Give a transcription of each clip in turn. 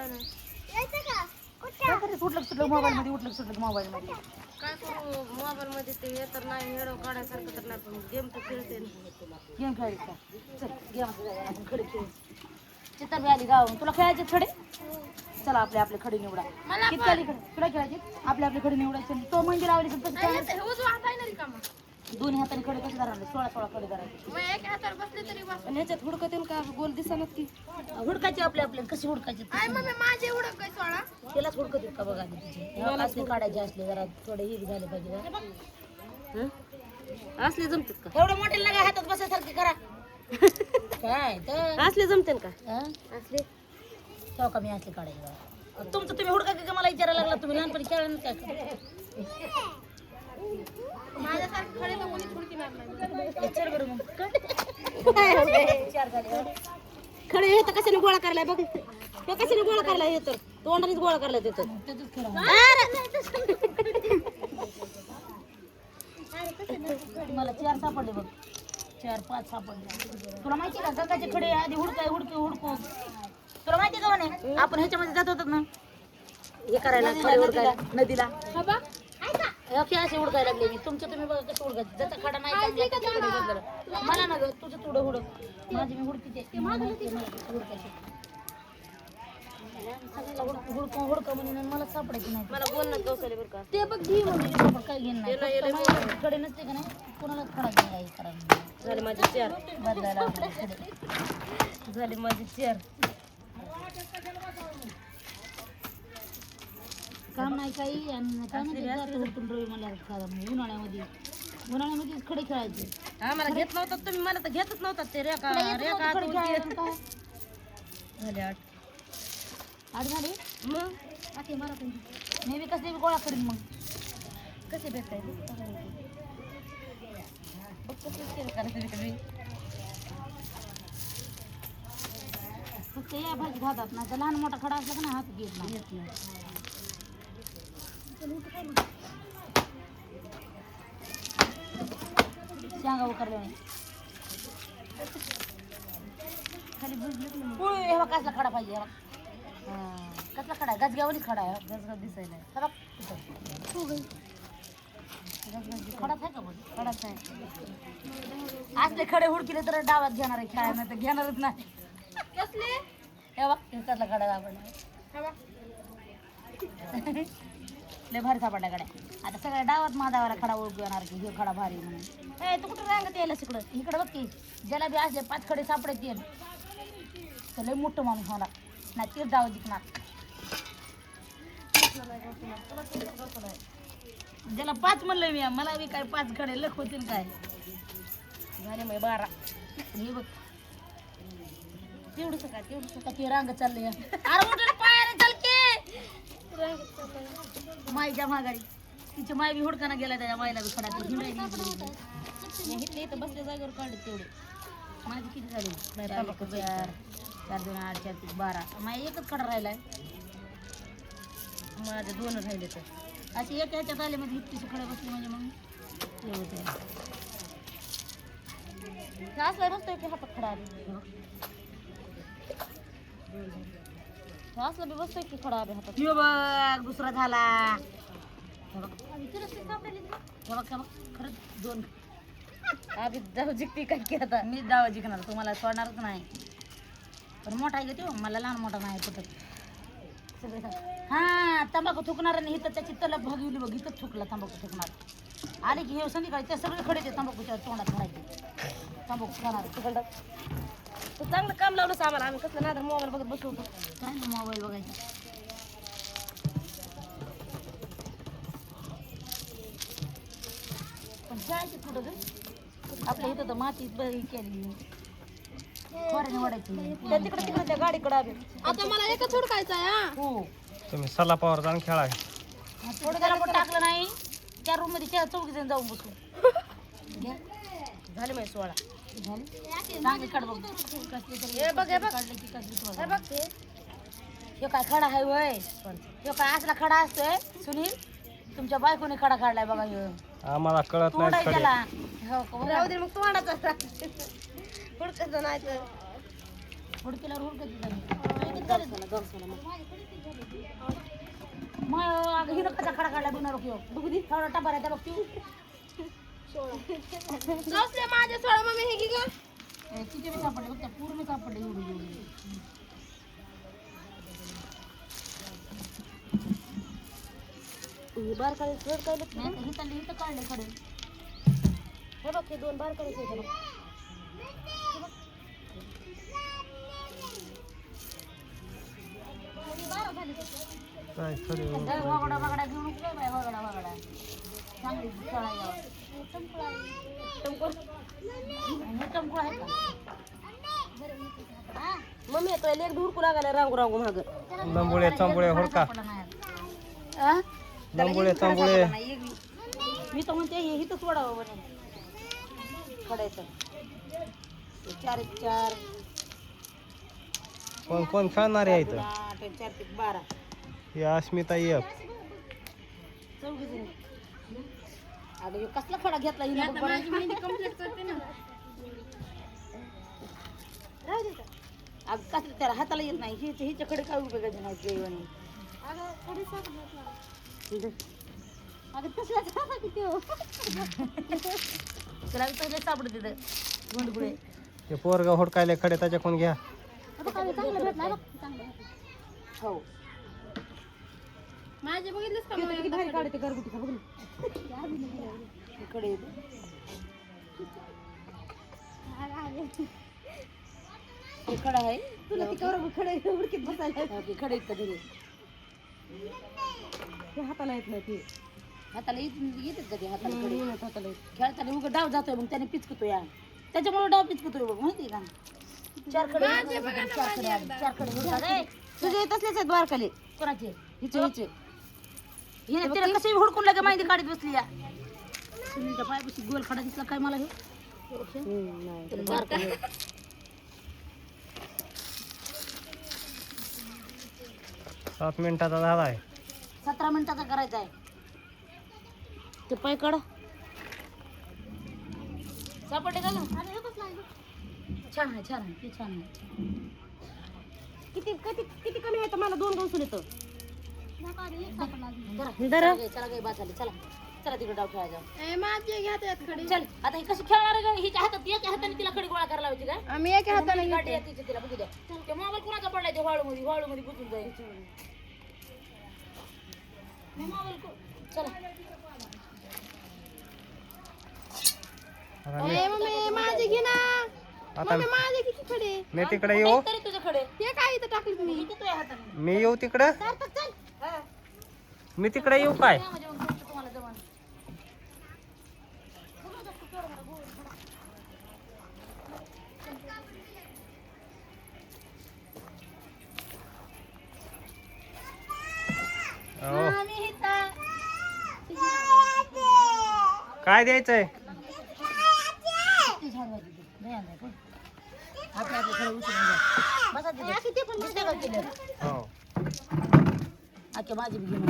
काय नाही काय करायचं? उठलं सुटलं मोबाईल मध्ये, उठलं सुटलं मोबाईल मध्ये. काय करू मोबाईल मध्ये ते हे तर नाही हेडो काढायसारखं तर नाही पण गेम तर खेळते गेम खेळायचं का? चल गेम आपण खडे खेळू. चित्तर बी आली गावाहून. तुला खेळायचे खडे? चला आपले आपले खडे निवडा. किती आली खडे? तुला खेळायचे? आपले आपले खडे निवडायचे. तो मंदिर लावली तर कसं खेळायचं? दोन्ही हाताने खडे कसे धरायचे? 16 खडे धरायचे. आणि ह्याच्यात हुडकत येईल का गोल दिसणार की हुडकायचे आपले आपले. कसे हुडकायचे? त्यालाच हुडकत येत का बघा आधी तिचे. असले काढायचे असले जरा थोडे हे झाले पाहिजे जरा. हं? असले जमतात का एवढं मोठे नका हातात बसायसारखे करा. काय तर असले जमते का हं? असले तेव्हा का मी असले काढायचे बघा. तुमचं तुम्ही हुडका की मला विचारायला लागला. तुम्ही लहानपणी खेळा ना काय विचार बरं मग. विचार झाले. खडे हे तर कशाने गोळा करायला बघ तो कशाने गोळा करायला हे तर तोंडानेच गोळा करायला देतो त्यातच खेळा. मला 4 सापडले बघ. 4-5 सापडले. तुला माहिती का गंगाचे खडे आधी हुडकू. तुला माहिती का म्हणे आपण ह्याच्यामध्ये जात होतात ना हे करायला खडे हुडकायला नदीला. असे हुडकायला लागले मी. तुमचं तुम्ही बघा कसं हुडकायचं. ज्याचा खडा नाही चांगला त्याच्या खडे हुडकलं. मला ना ग तुझं थोडं हुडक. माझी मी हुडकीते. मला हुडकायचे. हुडका म्हणून मला सापडायची नाही. मला बोलणं कौशल्य बरं का ते बघ घे म्हणजे काय घेणं नाही. खडे नसते का नाही कोणालाच खडा घ्यायला करायला झाले माझे 4 बदलायला आपले खडे. झाले माझे 4 काम नाही काही आणि काय नाही जातो उठून रवी मला उन्हाळ्यामध्ये खडे खेळायचे. आम्हाला घेत नव्हतं तुम्ही मला तर घेतच नव्हतं ते रेखा रेखा खडे खेळायला काय झाले 8 आठ झाले मग आठे मारा पण मी बी कसले बी गोळा करीन मग. कसे भेटायचे बघ कसं केलं करायचं तुम्ही फक्त या भाजी खातात ना तर लहान मोठा खडा असला का ना हात घेत नाही. शेंगा उकरले नाही खाली पोळी. हे बघ कसला खडा पाहिजे. कसला खडा आहे? गजग्यावरच खडा आहे. गजगज दिसायला हे बघ तिथं. खडाच आहे का बघ? खडाच आहे. असले खडे हुडकिले तर डावात घेणार आहे खेळायला नाही तर घेणारच नाही. हे बघ कसला खडा सापडला. लय भारी सापडला गड्या. आता सगळ्या डावात महादावाला खडा ओळखू येणार की हे खडा भारी म्हणून. ए तू कुठं रांगत यायला इकडं इकडं बघ की ज्याला बी असले 5 खडे सापडायचे तर लय मोठं माणूस मला नाही तेच डाव जिंकणार. ज्याला 5 म्हणलंय मी मला बी काय 5 खडे लख होतील काय. झाले मग 12 हे बघ तेवढंच का तेवढंच का ते रांग चालले. अरे मोठं पायाने चाल की माईच्या माघारी. तिची माय बी हुडकाना गेला त्याच्या मायला बी खडा इथले इथं बसल्या जागेवर काढले तेवढे माझी किती झाली 4 4 2 8 4 3 12 माय एकच खडा राहिलाय. माझे 2 राहिले तर अशी एक ह्याच्यात आले म्हणजे इतकीशी खडे बसली म्हणजे मग हे होते. असला बसतोय की हातात खडा आले असला बी बसतोय की खडा आले हातात हे बघ दुसरा झाला. हे बघ खरंच 2 आधी जाऊ जिंकती काय की आता मी डाव जिंकणार. तुम्हाला सोडणारच नाही. पण मोठा आहे का तो मला लहान मोठा नाही कुठं. हा तंबाखू थुकणार आणि इथं त्याची तलब भागवली बघ इथंच थुकला तंबाखू थुकणार. आले की हे संध्याकाळी त्या सगळे खडे ते तंबाखूच्या तोंडात घालायचे. तंबाखू खाणार तिकडं तू चांगलं काम लावलंस आम्हाला आम्ही कसलं नाही तर मोबाईल बघत बसलो होतो काय ना मोबाईल बघायचा. पण जायचे कुठं ग आपल्या इथं तर माती केली खोऱ्याने वाढायची. त्या तिकडे तिकडे त्या गाडीकडे आले आता मला एकच हुडकायचा आहे हो तुम्ही सल्ला पावर जाऊन खेळा. थोडं त्याला पण टाकलं नाही त्या रूम मध्ये 4 जण जाऊन बसलो. झाले माझे 16 झाली चांगली काढ बघ. हे बघ हे बघ काढले की कसली तुला हे बघ ते हे काय खडा आहे वय. हे काय असला खडा असतोय सुनील तुमच्या बायकोने खडा काढलाय बघा. ह्यो आम्हाला कळत तोंड नाही आहे खडे. त्याला. हो का राहू दे मग तोंडाचा हुडकायचं नाही तर हुडकीला हुडकत गवसाला मग. मग अगं हिनं कसा खडा काढला बिना घेऊ बघू दे थोडा टपा राहता बघ तू माझ्या सोळा मम्मी हे की ग तिथे बी सापडले बघ त्या पूर्ण सापडले एवढी एवढी बारकाळी थोड काय नाही तर हिथं काढले खडे हे बघ हे 2 बारकाळीच आहेत बघ. काय खरी वगडा वगडा घेऊन काय बाय वगडा वगडा चांगली खेळायला टमकुळ आहे का मम्मी तुला लेक धुरकू लागायला रांगू रांगू माग लंबुळे चंबुळे होडका आ? लंबुळे चंबुळे मी तर म्हणते हे हिथं सोडावं म्हणे खडायचं 4-4 कोण कोण खेळणारे आहेत 4-12 ही अस्मिता एक चौघी जणी अगं ह्यो कसला खडा घेतला हिने बघ बरं अगं कसलं त्याला हाताला येत नाही हिच्याकडे काय उपयोगाचे नाही जेवणी अगं तसलाच किती हो तुला तसले सापडत तिथं गोंडगुळे ते पोरगा होडकायले खडे त्याच्याकडून घ्या हो माझे बघितलंस का किती भारी काढते घरगुतीचा बघ ना इकडे हे खडा आहे तुला ती कवर खडे उडकीत बसायला खडे इतकं दिले ते हाताला येत नाही ते हाताला येतात का ते हाताला खडे हाताला येत खेळताना उगा डाव जातोय मग त्याने पिचकतो या त्याच्यामुळे डाव पिचकतोय बघ माहिती का 4 खडे 4 खडे होतात रे तुझे येत असलेच आहेत बारकाले कोणाचे हिचे हिचे हिने तिला कशी हुडकून लागे माहिती काढत बसली या सुनीलच्या पायापाशी गोल खडा दिसला काय मला हे नाही बारकाले 7 मिनिटाचा झाला आहे 17 मिनिटाचा करायचा आहे ते पाय काढा सापडले का ना छान आहे छान आहे ते छान आहे किती किती किती कमी आहे तर मला 2 गवसून येतं चला काही बाद झाली चला चला तिकडे डाव खेळायला माझे घ्या खडी चल आता ही कशी खेळणार आहे हिच्या हातात एका हाताने तिला खडी गोळा करायला लावायची काय आम्ही एका हाताने गाडी आहे तिची तिला बघू द्या ते मोबाईल कुणाचा पडलाय ते वाळू मध्ये गुंतून जाईल मोबाईल चला आता मम्मी माझे घे ना आता माझे किती खडे मी तिकडे येऊ तरी तुझे खडे ते काय इथं टाकली तुम्ही किती तुझ्या हाताने मी येऊ तिकडं चल मी तिकडे येऊ काय म्हणजे मग तुम्हाला जमन हो काय द्यायचंय आपल्या खडे उचलून घ्या बसा तिथे दिसते का केलं हो आख्या माझी बी घेऊन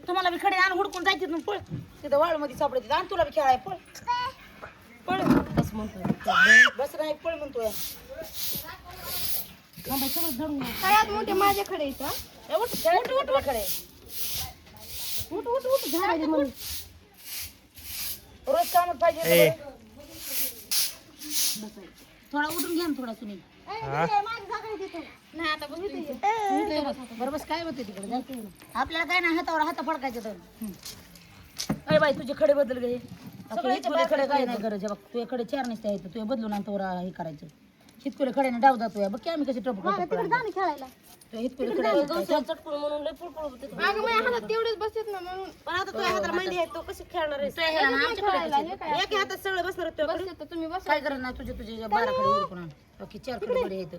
तुम्हाला बी खडे आण हुडकून जायचे मग पळ तिथं वाळूमध्ये सापडते आणि तुला बी खेळाय पळ पळ बस म्हणतोय बस नाही पळ म्हणतोय सगळं धरून सगळ्यात मोठे माझे खडे इथं उठ खडे उठ उठ उठ झाडाले म्हणून रोज कामच पाहिजे ए थोडा उठून घ्या ना थोडा सुनील हा नाही आता बघ बरं बस काय होते तिकडे जायचं आपल्याला काय नाही हातावर हात फडकायचं तर अरे बाई तुझे खडे बदल गे हितकुले खडे काय नाही गरज आहे बघ तुझे खडे 4 नसते आहेत तुझे बदलून आणतो हे करायचं हितकुले खड्याने डाव जातोय बघ की आम्ही कशी टप खेळायला हितकुले खडे चटकून म्हणून लय पुळपुळ होते अगं माझ्या हातात तेवढेच बसत ना म्हणून पण आता तुझ्या हाताला मेंढी आहे तो कशी खेळणार आहे एका हातात सगळे बसणार आहेत तुम्ही बस काय करत नाही तुझे 12 खडे उरकून आण बाकी 4 खडे बडे आहेत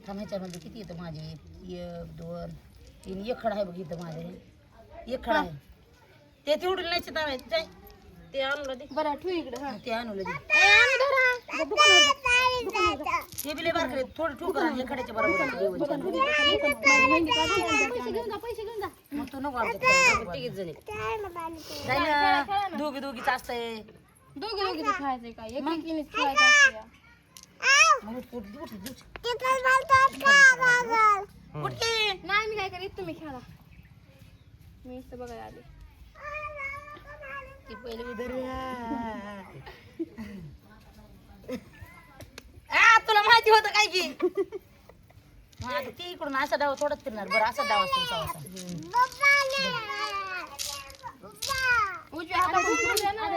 थांब ह्याच्यामध्ये किती येतं माझे 1 2 3 1 खडा आहे बघ इथं माझे 1 खडा आहे ते तेवढं नाही चितावायचं जाय ते आणलं दे बरं ठेव इकडे हा ते आणू लगे हे बिले बार करे थोडं ठोक करा हे खड्याच्या बरोबर आहे जेवण. पैसे घेऊन जा मग तू नको आमच्यात तिघीच जणी दोघीच असतंय दोघे खेळायचंय काय एक खेळायचं असते नाही मी काय करीत तुम्ही खेळा मी इथं बघायला आले तुला माहिती होतं काय की आता ती इकडून असा डाव थोडंच फिरणार बरं असा डाव असतो उसावाचा. उजव्या हातातून फिरवलं ना.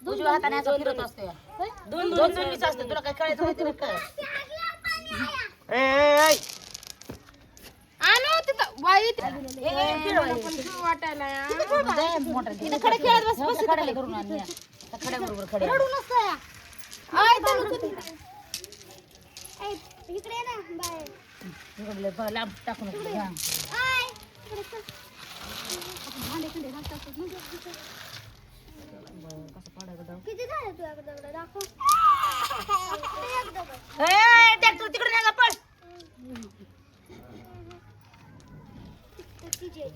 उजव्या हाताने असं फिरत असतो या. दोन दोन्हीच असतं तुला काय कळायचं माहिती नाही का आणू तिथं वाईट वाटायला मोटर खडे खेळत बस खड्याला धरून आण या. त्या खड्या बरोबर खड्या इकडले लांब टाकू नको हा. ट्रॅक्टर तिकडे नाही पड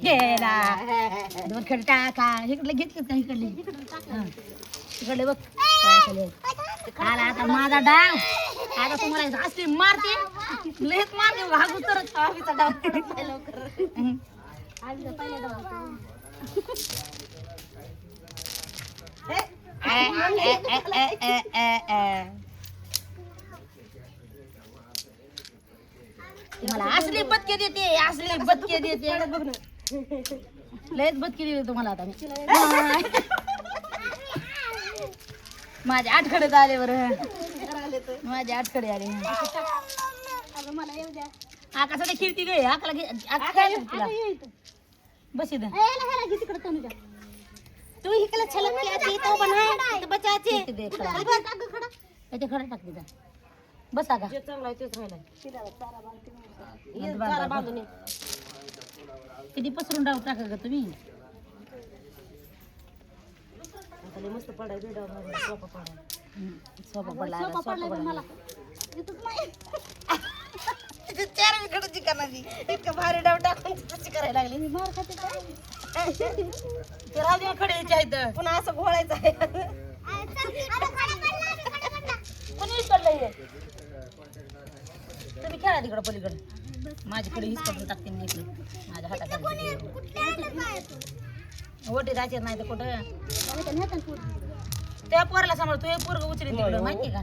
गेला दोन खडे टाका इकडले घेतले का इकडले इकडले बघ आला आता माझा डाव आता तुम्हाला असली मारते लयच मारते भागू तर आम्हीचा डाव तुम्हाला असली बदके देते असली बदके देते लयच बदके देते तुम्हाला आता मी माझे आठकडे आले बरं माझे आठकडे आले आकाशाला खिडती गे आकाला तुला बस इथं तू इकडे छलक केली तो बना बचाचे त्याच्या खडा टाक तिथं बस आका चांगला आहे तेच राहिलाय किती पसरून डाव टाका ग तुम्ही मस्त पडाय सोपा पडाय सोपा पडला मला चार विकेट चिकनाची इतकं भारी डाव टाकून कशी करायला लागली मार खाते ते राहू खडे यायचे आहेत पुन्हा असं घोळायचं आहे कोणी विसरलंय तुम्ही खेळा तिकडं पलीकडे माझ्याकडे हिसकडून टाकते मी इकडे माझ्या हाताकडे ओटी राहते नाही तर कुठं त्या पोराला सांभाळ तू हे पोरग उचली तिकडं माहिती का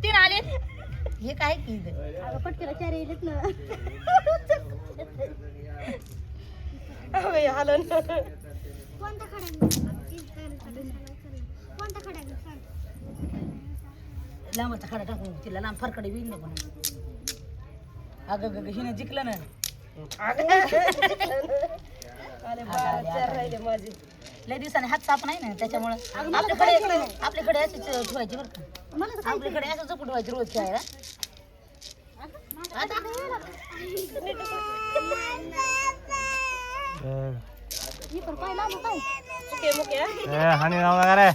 तीन आले हे काय की इथं पटकेला चार येलेत ना लांबचा खडा टाकून तिला लांब फरकडे विन नको अगं ग हिने जिंकलं ना लय दिवसाने हात साफ नाही ना त्याच्यामुळं आपल्याकडे अशीच ठेवायची बरं का आपल्याकडे असं जपून ठेवायची रोज खेळायला हानी नाव नका रे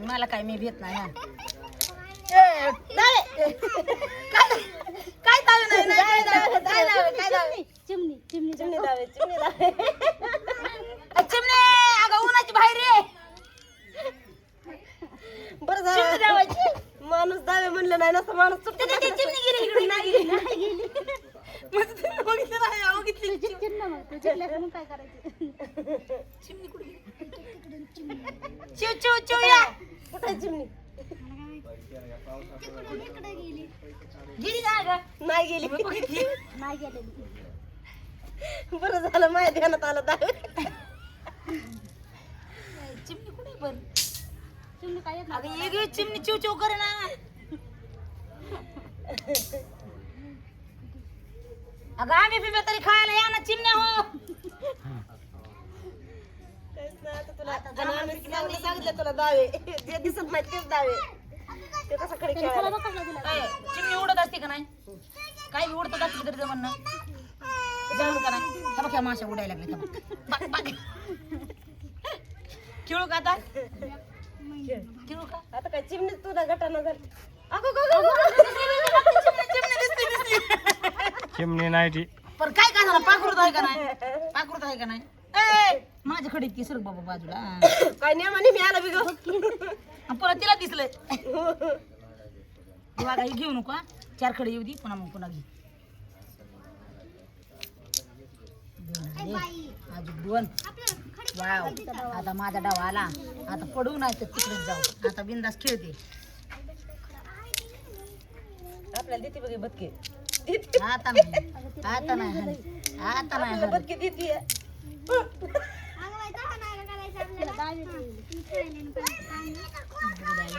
मला काय मी भेट नाही ना काय दावे नाही चिमणी चिमणे अगं उन्हाची बाहेर रे बरं झालं माणूस दावे म्हणलं नाही नसतं माणूस चिमणी गेली इकडे नाही गेली बघितलं नाही बघितली काय करायचं चिमणी कुठे चिव चिव चिव या कुठे चिमणी गेली ना ग नाही गेली बघितली नाही गेली बरं झालं माझ्या ध्यानात आलं दावे चिमणी कुठे पण चिमणी काय येत अगं एक चिमणी चिव चिव करे ना अगं आम्ही पिपे तरी खायला या ना चिमण्या हो सांगितलं तुला दावे जे दिसत नाही तेच दावे ते कसं खडे खेळायला चिमणी उडत असते का नाही काही उडत असते तरी म्हणणं जाऊ का नाही हे बघ ह्या माशा उडायला लागले खेळू का आता खेळू का आता काय चिमणी तुला गटाना झाली चिमणी नाही ती पण काय झालं पाखरूत आहे का नाही पाखरूत आहे का नाही माझ्या खडीत की सर बाबा बाजूला काय नेमाने मी आला बिग पुन्हा तिला दिसलंय बघा ही घेऊ नको हा. 4 खडे येऊ दे पुन्हा मग पुन्हा घे अजून 2 वाव आता माझा डाव आला आता पडू नाही तर तिकडेच जाऊ आता बिंदास खेळते आपल्याला देते बघ बदके आता नाही हानी. बदके देते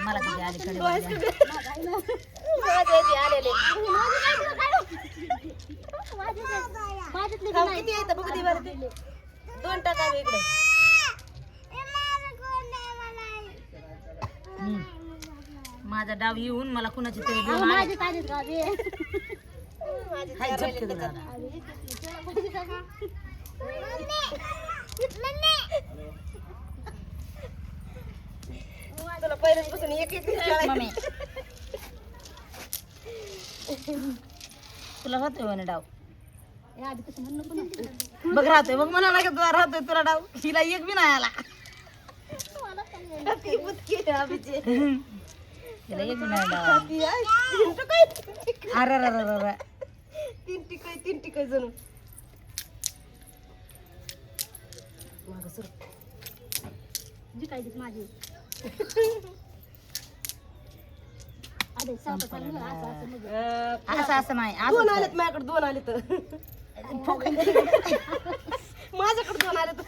मला किती आले खडे आलेले किती येतं बघ दे बरं ते 2 टाका इकडे माझा डाव येऊन मला कुणाची तरी देऊन आले. हाय झपके तुला. तुला पहिलेच बसून एक मम्मी तुला राहतोय म्हणे डाव बघ राहतोय बघ म्हणा लागत तुला राहतोय तुला डाव हिला एक बी नाही आला तिला एक बी नाही डाव अरे 3 टिकाय जणू असं नाही 2 आलेत माझ्याकडे 2 आले तर माझ्याकडे 2 आले तर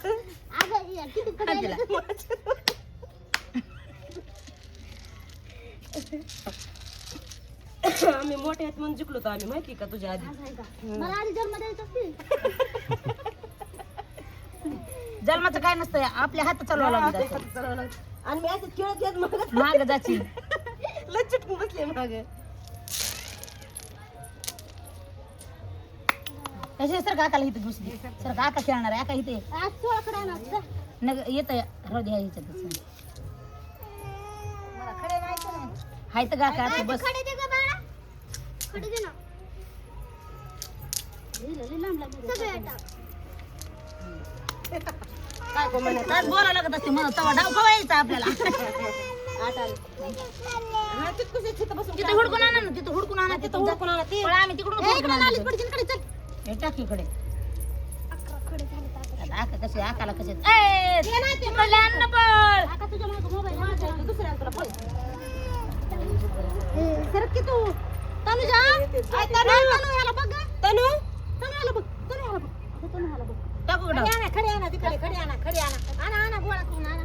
आम्ही मोठ्या आहेत म्हणून जिंकलो तर आम्ही माहिती का तुझ्या आधी जन्माचं काय नसतं आपल्या हात चालवायला आणि मी असं खेळत येत मग माग जाची लय चिटकून बसले मागे कसे सर काकाला इथे घुसली सर काका खेळणार आहे का इथे येत राहू द्या ह्याच्यातच हाय तर काका आता बस काय को म्हणे काय बोलायला लागत असते मला तवा डाव कवायचा आपल्याला हा तिथं तिथं बसून तिथे हुडकून आणा ना तिथे हुडकून आणा तिथे हुडकून आणा ते. पण आम्ही तिकडून हुडकून आणा हे टाकीकडे आता आका कसे आकाला कसे तिकडले अन्न पण सरक की तू तनुजा तनु ह्याला बघ तनु ह्याला बघ टाकू डाव खडे आणा तिकडे खडे आणा गोळा करून आणा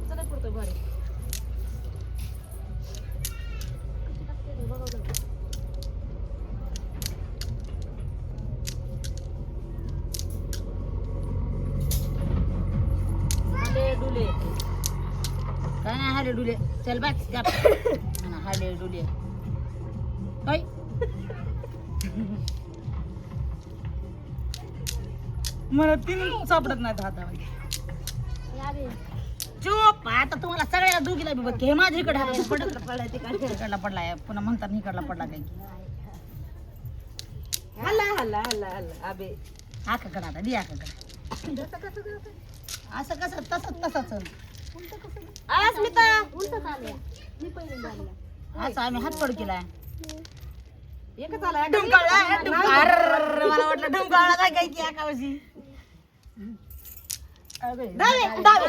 चला पुरतो घरी डुले काय नाही हाले डुले चल बस हाले डुले काय मला 3 सापडत नाहीत हातामध्ये चुप आता तुम्हाला सगळ्या दोघीला बी बघ हे माझ्याकडे इकडला पडलाय पुन्हा म्हणतात इकडला पडला काय हल्ला अबे आकाकडे आता दे आकाकडे असं कसं तसंच अस्मिता असं आम्ही हातपड केलाय एकच आला मला वाटलं ढुंकाळा काय काय की आकावशी दावे